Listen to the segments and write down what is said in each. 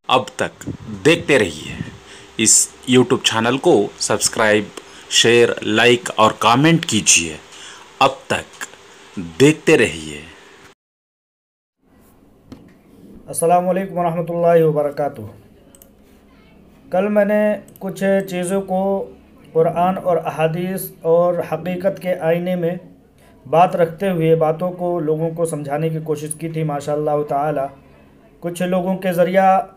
अब तक देखते रहिए इस YouTube चैनल को सब्सक्राइब, शेयर, लाइक और कमेंट कीजिए। अब तक देखते रहिए। अस्सलामु अलैकुम वरहमतुल्लाहि वबरकातुहू। कल मैंने कुछ चीज़ों को कुरान और अहादीस और हकीकत के आईने में बात रखते हुए बातों को लोगों को समझाने की कोशिश की थी। माशाअल्लाह ताला कुछ लोगों के ज़रिया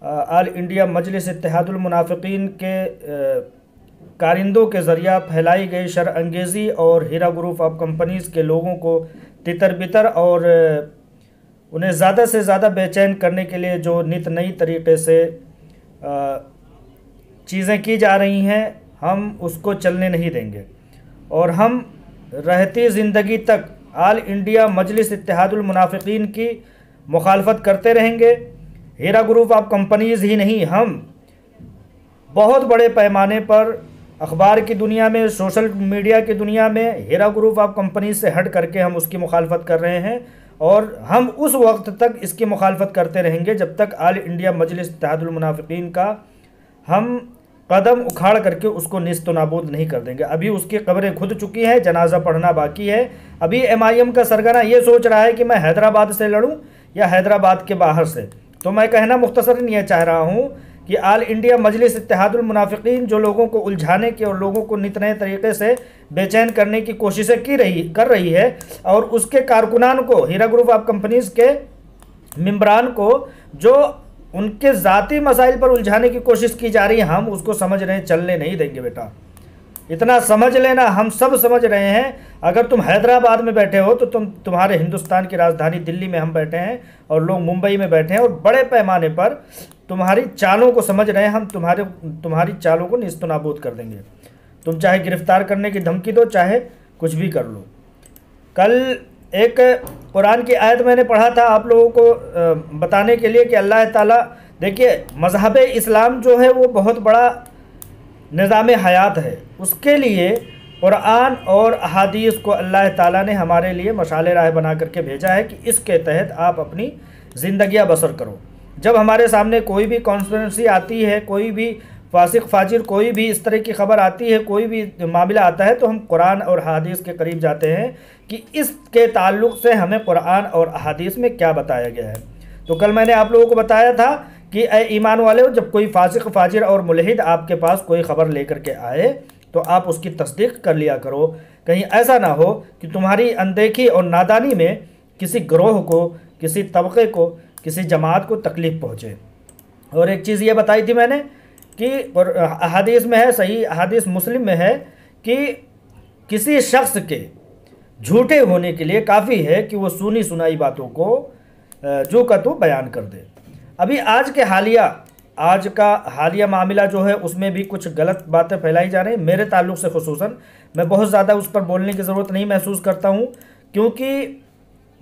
आल इंडिया मजलिस इत्तेहादुल मुनाफिकीन के कारिंदों के ज़रिया फैलाई गई शर अंगेज़ी और हीरा ग्रुप ऑफ कंपनीज़ के लोगों को तितर बितर और उन्हें ज़्यादा से ज़्यादा बेचैन करने के लिए जो नित नई तरीक़े से चीज़ें की जा रही हैं, हम उसको चलने नहीं देंगे और हम रहती ज़िंदगी तक आल इंडिया मजलिस इत्तेहादुल मुनाफिकीन की मुखालफत करते रहेंगे। हीरा ग्रुप ऑफ कंपनीज़ ही नहीं, हम बहुत बड़े पैमाने पर अखबार की दुनिया में, सोशल मीडिया की दुनिया में हीरा ग्रुप ऑफ कंपनीज से हट करके हम उसकी मुखालफत कर रहे हैं और हम उस वक्त तक इसकी मुखालफत करते रहेंगे जब तक आल इंडिया मजलिस इत्तेहादुल मुनाफिकीन का हम कदम उखाड़ करके उसको निस्त नाबूद नहीं कर देंगे। अभी उसकी कब्रें खुद चुकी हैं, जनाजा पढ़ना बाकी है। अभी MIM का सरगना ये सोच रहा है कि मैं हैदराबाद से लड़ूं या हैदराबाद के बाहर से। तो मैं कहना मुख्तसरन ये चाह रहा हूँ कि आल इंडिया मजलिस इत्तेहादुल मुनाफिकीन जो लोगों को उलझाने की और लोगों को नित नए तरीक़े से बेचैन करने की कोशिशें कर रही है और उसके कारकुनान को, हीरा ग्रुप ऑफ कंपनीज़ के मेंबरान को जो उनके ज़ाती मसाइल पर उलझाने की कोशिश की जा रही है, हम उसको समझ रहे हैं, चलने नहीं देंगे बेटा। इतना समझ लेना, हम सब समझ रहे हैं। अगर तुम हैदराबाद में बैठे हो तो तुम्हारे हिंदुस्तान की राजधानी दिल्ली में हम बैठे हैं और लोग मुंबई में बैठे हैं और बड़े पैमाने पर तुम्हारी चालों को समझ रहे हैं। हम तुम्हारी चालों को निस्त नाबूद कर देंगे। तुम चाहे गिरफ्तार करने की धमकी दो, चाहे कुछ भी कर लो। कल एक कुरान की आयत मैंने पढ़ा था आप लोगों को बताने के लिए कि अल्लाह ताला, देखिए मज़हब इस्लाम जो है वो बहुत बड़ा निज़ाम हयात है। उसके लिए कुरान और अहादीस को अल्लाह ताला ने हमारे लिए मशाले राह बना करके भेजा है कि इसके तहत आप अपनी ज़िंदगियाँ बसर करो। जब हमारे सामने कोई भी कॉन्स्पिरेसी आती है, कोई भी फासिक फाजिर, कोई भी इस तरह की ख़बर आती है, कोई भी मामला आता है, तो हम कुरान और अहादीस के करीब जाते हैं कि इसके ताल्लुक़ से हमें कुरान और अहादीस में क्या बताया गया है। तो कल मैंने आप लोगों को बताया था कि ए ईमान वाले हो, जब कोई फासिक फाजिर और मुलहिद आपके पास कोई ख़बर लेकर के आए तो आप उसकी तस्दीक कर लिया करो। कहीं ऐसा ना हो कि तुम्हारी अनदेखी और नादानी में किसी ग्रोह को, किसी तबक़े को, किसी जमात को तकलीफ़ पहुँचे। और एक चीज़ ये बताई थी मैंने कि अहादीस में है, सही अहादीस मुस्लिम में है कि किसी शख्स के झूठे होने के लिए काफ़ी है कि वो सुनी सुनाई बातों को जो का तो बयान कर दे। अभी आज का हालिया मामला जो है उसमें भी कुछ गलत बातें फैलाई जा रही हैं। मेरे ताल्लुक़ से खुसूसन मैं बहुत ज़्यादा उस पर बोलने की ज़रूरत नहीं महसूस करता हूँ, क्योंकि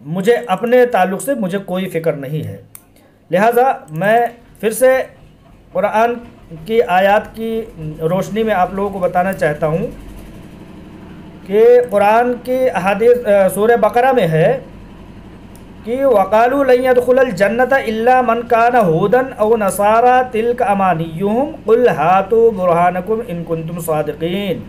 मुझे अपने ताल्लुक़ से मुझे कोई फ़िक्र नहीं है। लिहाजा मैं फिर से कुरान की आयत की रोशनी में आप लोगों को बताना चाहता हूँ कि कुरान की हदीस सूरह बकरा में है कि वक़ालू लन यदखुलल जन्नत इल्ला मन काना हुदन औ नसारा तिल्क अमानियुहुम कुल हातु बुरहानकुम इन कुंतुम सादिकीन।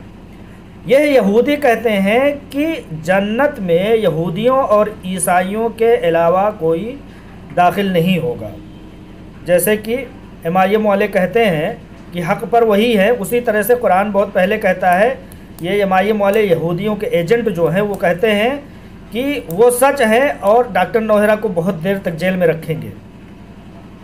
यह यहूदी कहते हैं कि जन्नत में यहूदियों और ईसाइयों के अलावा कोई दाखिल नहीं होगा। जैसे कि MIM वाले कहते हैं कि हक़ पर वही है, उसी तरह से कुरान बहुत पहले कहता है, ये MIM वाले यहूदियों के एजेंट जो हैं वो कहते हैं कि वो सच है और डॉक्टर नौहरा को बहुत देर तक जेल में रखेंगे।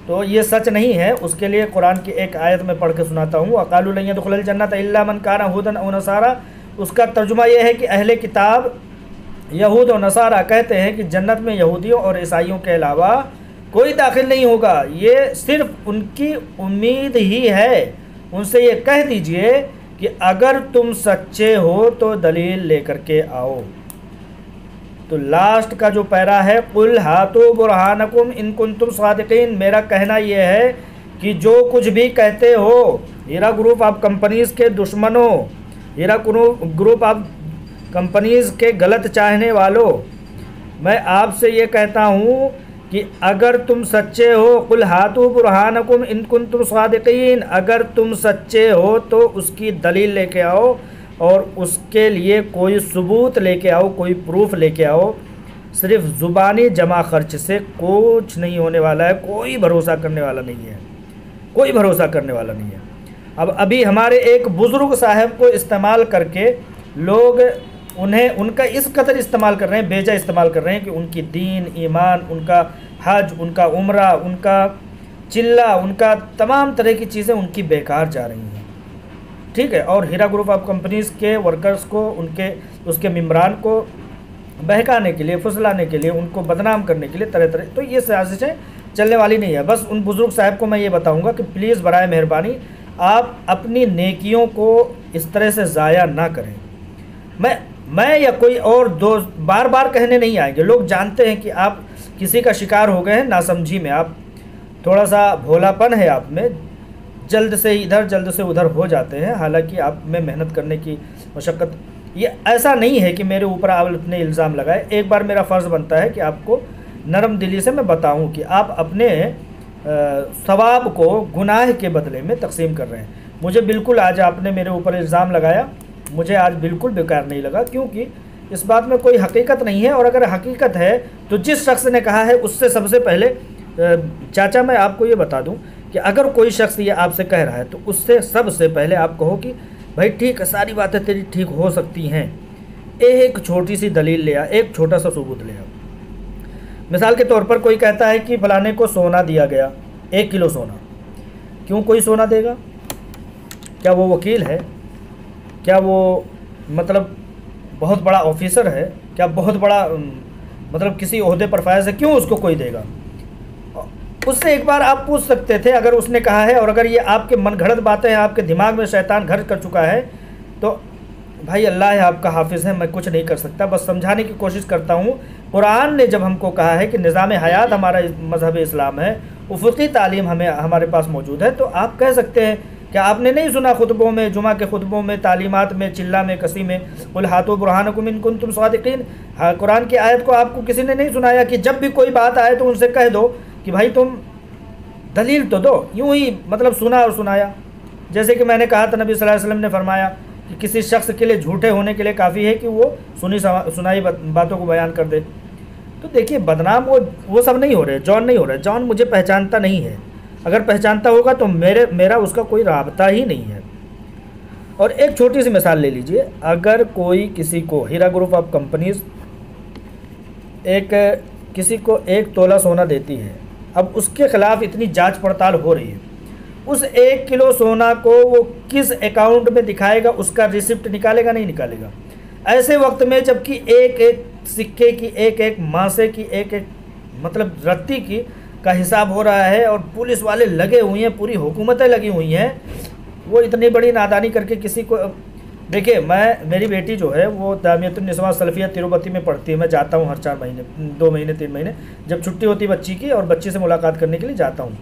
तो ये सच नहीं है। उसके लिए कुरान की एक आयत में पढ़ के सुनाता हूँ। वक़ालू लन यदखुलल जन्नत इल्ला मन काना हुदन औ नसारा। उसका तर्जुमा यह है कि अहले किताब यहूद और नसारा कहते हैं कि जन्नत में यहूदियों और ईसाइयों के अलावा कोई दाखिल नहीं होगा। ये सिर्फ उनकी उम्मीद ही है। उनसे ये कह दीजिए कि अगर तुम सच्चे हो तो दलील लेकर के आओ। तो लास्ट का जो पैरा है, कुल हाथो बुरहानकुम इन कुंतुम सादिकीन, मेरा कहना यह है कि जो कुछ भी कहते हो हीरा ग्रुप ऑफ कंपनीज़ के दुश्मनों, हीरा ग्रुप ऑफ कंपनीज़ के गलत चाहने वालों, मैं आपसे ये कहता हूँ कि अगर तुम सच्चे हो, कुल हातू बुरहानकुम इन कुंतुम सादिकीन, अगर तुम सच्चे हो तो उसकी दलील लेके आओ और उसके लिए कोई सबूत लेके आओ, कोई प्रूफ लेके आओ। सिर्फ ज़ुबानी जमा खर्च से कुछ नहीं होने वाला है, कोई भरोसा करने वाला नहीं है, कोई भरोसा करने वाला नहीं है। अब अभी हमारे एक बुज़ुर्ग साहब को इस्तेमाल करके लोग उन्हें उनका इस कदर इस्तेमाल कर रहे हैं, बेजा इस्तेमाल कर रहे हैं कि उनकी दीन, ईमान, उनका हज, उनका उम्रा, उनका चिल्ला, उनका तमाम तरह की चीज़ें उनकी बेकार जा रही हैं। ठीक है। और हीरा ग्रुप ऑफ कंपनीज़ के वर्कर्स को, उनके उसके मेम्बरान को बहकाने के लिए, फुसलाने के लिए, उनको बदनाम करने के लिए तरह तरह, तो ये साजिशें चलने वाली नहीं है। बस उन बुज़ुर्ग साहब को मैं ये बताऊंगा कि प्लीज़ बराए मेहरबानी आप अपनी नेकियों को इस तरह से ज़ाया ना करें। मैं या कोई और दोस्त बार बार कहने नहीं आएंगे, लोग जानते हैं कि आप किसी का शिकार हो गए हैं, नासमझी में, आप थोड़ा सा भोलापन है आप में, जल्द से इधर जल्द से उधर हो जाते हैं। हालांकि आप में मेहनत करने की मशक्क़त, ये ऐसा नहीं है कि मेरे ऊपर आप अपने इल्ज़ाम लगाए। एक बार मेरा फ़र्ज़ बनता है कि आपको नरम दिली से मैं बताऊं कि आप अपने सवाब को गुनाह के बदले में तकसीम कर रहे हैं। मुझे बिल्कुल आज आपने मेरे ऊपर इल्ज़ाम लगाया, मुझे आज बिल्कुल बेकार नहीं लगा, क्योंकि इस बात में कोई हकीकत नहीं है। और अगर हकीकत है तो जिस शख्स ने कहा है उससे सबसे पहले, चाचा मैं आपको ये बता दूं कि अगर कोई शख्स ये आपसे कह रहा है तो उससे सबसे पहले आप कहो कि भाई ठीक है, सारी बातें तेरी ठीक हो सकती हैं, एक छोटी सी दलील ले आ, एक छोटा सा सबूत ले आ। मिसाल के तौर पर कोई कहता है कि फलाने को सोना दिया गया, 1 किलो सोना। क्यों कोई सोना देगा? क्या वो वकील है? क्या वो मतलब बहुत बड़ा ऑफिसर है? क्या बहुत बड़ा मतलब किसी ओहदे पर फायज है? क्यों उसको कोई देगा? उससे एक बार आप पूछ सकते थे अगर उसने कहा है, और अगर ये आपके मन घड़त बातें हैं, आपके दिमाग में शैतान घर कर चुका है, तो भाई अल्लाह है आपका हाफिज़ है, मैं कुछ नहीं कर सकता, बस समझाने की कोशिश करता हूँ। कुरान ने जब हमको कहा है कि निज़ाम हयात हमारा मज़हब इस्लाम है, उफ़ुक़ी तालीम हमारे पास मौजूद है, तो आप कह सकते हैं क्या आपने नहीं सुना खुतबों में, जुमा के खुतबों में, तालीमात में, चिल्ला में, कसी में, कुल हाथों बुरहानकुम इन कुंतुम सादिकीन, कुरान की आयत को आपको किसी ने नहीं सुनाया कि जब भी कोई बात आए तो उनसे कह दो कि भाई तुम दलील तो दो, यूँ ही मतलब सुना और सुनाया। जैसे कि मैंने कहा था, नबी सल्लल्लाहु अलैहि वसल्लम ने फरमाया कि किसी शख्स के लिए झूठे होने के लिए काफ़ी है कि वो सुनाई बातों को बयान कर दे। तो देखिए, बदनाम वो सब नहीं हो रहे, जॉन नहीं हो रहे। जॉन मुझे पहचानता नहीं है, अगर पहचानता होगा तो मेरा उसका कोई राबता ही नहीं है। और एक छोटी सी मिसाल ले लीजिए, अगर कोई किसी को, हीरा ग्रुप ऑफ कंपनीज़ किसी को 1 तोला सोना देती है, अब उसके ख़िलाफ़ इतनी जांच पड़ताल हो रही है, उस 1 किलो सोना को वो किस अकाउंट में दिखाएगा, उसका रिसिप्ट निकालेगा नहीं निकालेगा? ऐसे वक्त में जबकि एक एक सिक्के की, एक एक मासे की, एक एक मतलब रत्ती की का हिसाब हो रहा है और पुलिस वाले लगे हुए हैं, पूरी हुकूमतें लगी हुई हैं, वो इतनी बड़ी नादानी करके किसी को। देखिए, मेरी बेटी जो है वो दामियतुन निस्वा सलफिया तिरुपति में पढ़ती है। मैं जाता हूँ हर 4 महीने, 2 महीने, 3 महीने, जब छुट्टी होती बच्ची की और बच्ची से मुलाकात करने के लिए जाता हूँ।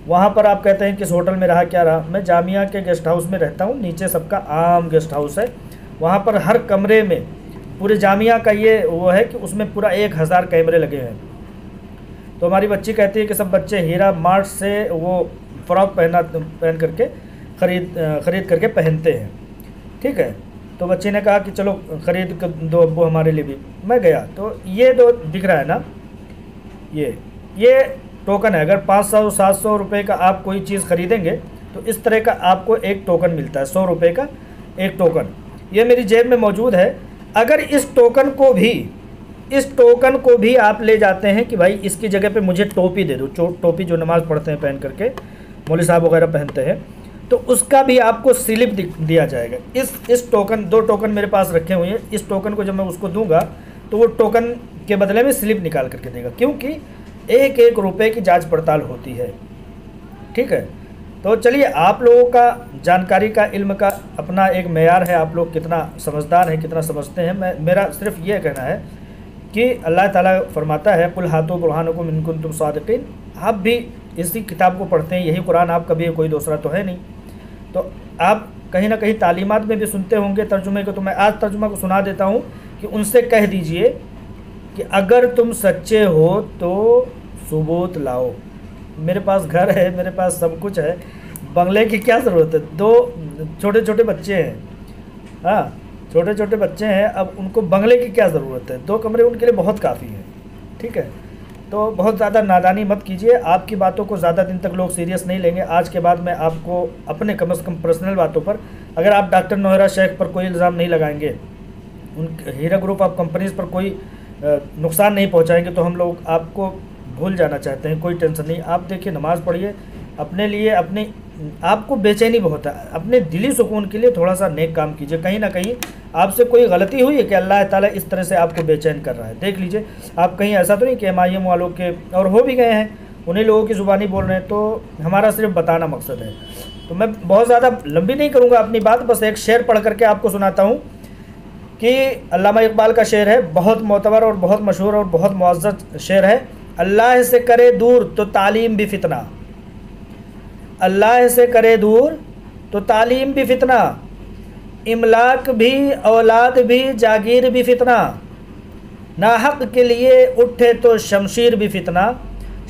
वहाँ पर आप कहते हैं किस होटल में रहा, क्या रहा? मैं जामिया के गेस्ट हाउस में रहता हूँ, नीचे सबका आम गेस्ट हाउस है। वहाँ पर हर कमरे में, पूरे जामिया का ये वो है कि उसमें पूरा 1000 कैमरे लगे हैं। तो हमारी बच्ची कहती है कि सब बच्चे हीरा मार्ट से वो फ़्रॉक पहन करके ख़रीद करके पहनते हैं। ठीक है, तो बच्चे ने कहा कि चलो ख़रीद कर दो अब्बू हमारे लिए भी। मैं गया तो ये दो दिख रहा है ना, ये टोकन है। अगर 500-700 रुपये का आप कोई चीज़ ख़रीदेंगे तो इस तरह का आपको एक टोकन मिलता है, 100 रुपये का एक टोकन। ये मेरी जेब में मौजूद है। अगर इस टोकन को भी आप ले जाते हैं कि भाई इसकी जगह पे मुझे टोपी दे दो, टोपी जो नमाज़ पढ़ते हैं पहन करके, मौलवी साहब वगैरह पहनते हैं, तो उसका भी आपको स्लिप दिया जाएगा। इस टोकन, 2 टोकन मेरे पास रखे हुए हैं। इस टोकन को जब मैं उसको दूंगा तो वो टोकन के बदले में स्लिप निकाल करके देगा, क्योंकि एक रुपए की जांच पड़ताल होती है। ठीक है, तो चलिए, आप लोगों का जानकारी का, इल्म का अपना एक मेयार है, आप लोग कितना समझदार हैं, कितना समझते हैं। मेरा सिर्फ ये कहना है कि अल्लाह ताला फरमाता है कुल हाथों बुरहानकुम इन कुंतुम सादिकीन। आप भी इसी किताब को पढ़ते हैं, यही कुरान आपका भी है, कोई दूसरा तो है नहीं। तो आप कहीं ना कहीं तालीमात में भी सुनते होंगे तर्जुमे को, तो मैं आज तर्जुमा को सुना देता हूँ कि उनसे कह दीजिए कि अगर तुम सच्चे हो तो सबूत लाओ। मेरे पास घर है, मेरे पास सब कुछ है, बंगले की क्या ज़रूरत है? 2 छोटे छोटे बच्चे हैं, हाँ छोटे छोटे बच्चे हैं, अब उनको बंगले की क्या ज़रूरत है? 2 कमरे उनके लिए बहुत काफ़ी है। ठीक है, तो बहुत ज़्यादा नादानी मत कीजिए। आपकी बातों को ज़्यादा दिन तक लोग सीरियस नहीं लेंगे। आज के बाद मैं आपको अपने कम से कम पर्सनल बातों पर, अगर आप डॉक्टर नौहरा शेख पर कोई इल्ज़ाम नहीं लगाएंगे, उन हीरा ग्रुप ऑफ कंपनीज़ पर कोई नुकसान नहीं पहुंचाएंगे, तो हम लोग आपको भूल जाना चाहते हैं। कोई टेंशन नहीं। आप देखिए, नमाज़ पढ़िए अपने लिए, अपने आपको बेचैनी बहुत है, अपने दिली सुकून के लिए थोड़ा सा नेक काम कीजिए। कहीं ना कहीं आपसे कोई गलती हुई है कि अल्लाह ताला इस तरह से आपको बेचैन कर रहा है? देख लीजिए, आप कहीं ऐसा तो नहीं कि MIM वालों के, और हो भी गए हैं, उन्हीं लोगों की ज़ुबानी बोल रहे हैं। तो हमारा सिर्फ बताना मकसद है। तो मैं बहुत ज़्यादा लंबी नहीं करूँगा अपनी बात, बस एक शेर पढ़ करके आपको सुनाता हूँ कि अल्लामा इकबाल का शेर है, बहुत मोतबर और बहुत मशहूर और बहुत मुअज़्ज़ज़ शेर है। अल्लाह से करे दूर तो तालीम भी फितना, अल्लाह से करे दूर तो तालीम भी फितना, इमलाक भी औलाद भी जागीर भी फितना, नाहक के लिए उठे तो शमशीर भी फितना,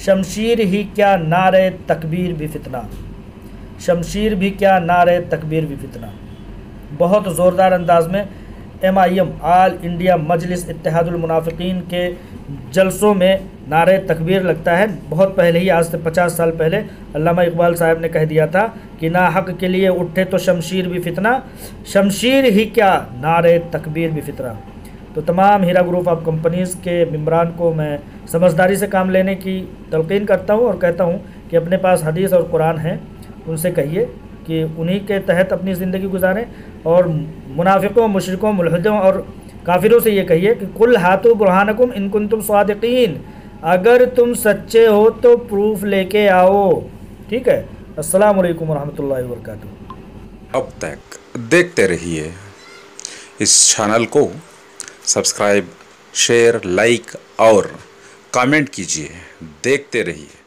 शमशीर ही क्या नारे तकबीर भी फितना, शमशीर भी क्या नारे तकबीर भी फितना। बहुत ज़ोरदार अंदाज में MIM आल इंडिया मजलिस इत्तेहादुल मुनाफिकीन के जलसों में नारे तकबीर लगता है। बहुत पहले ही, आज से 50 साल पहले अल्लामा इकबाल साहब ने कह दिया था कि ना हक के लिए उठे तो शमशीर भी फितना, शमशीर ही क्या नारे तकबीर भी फितना। तो तमाम हीरा ग्रुप ऑफ कंपनीज़ के मेंबरान को मैं समझदारी से काम लेने की तलकीन करता हूँ और कहता हूँ कि अपने पास हदीस और कुरान है, उनसे कहिए कि उन्हीं के तहत अपनी ज़िंदगी गुजारें। और मुनाफिकों, मुशरिकों, मुल्हिदों और काफिरों से ये कहिए कि कुल हाथु बुरहानकुम इन कुंतुम सादिकीन, अगर तुम सच्चे हो तो प्रूफ लेके आओ। ठीक है। अस्सलाम वालेकुम वरहमतुल्लाहि वबरकातुहू। अब तक देखते रहिए इस चैनल को, सब्सक्राइब, शेयर, लाइक और कमेंट कीजिए। देखते रहिए।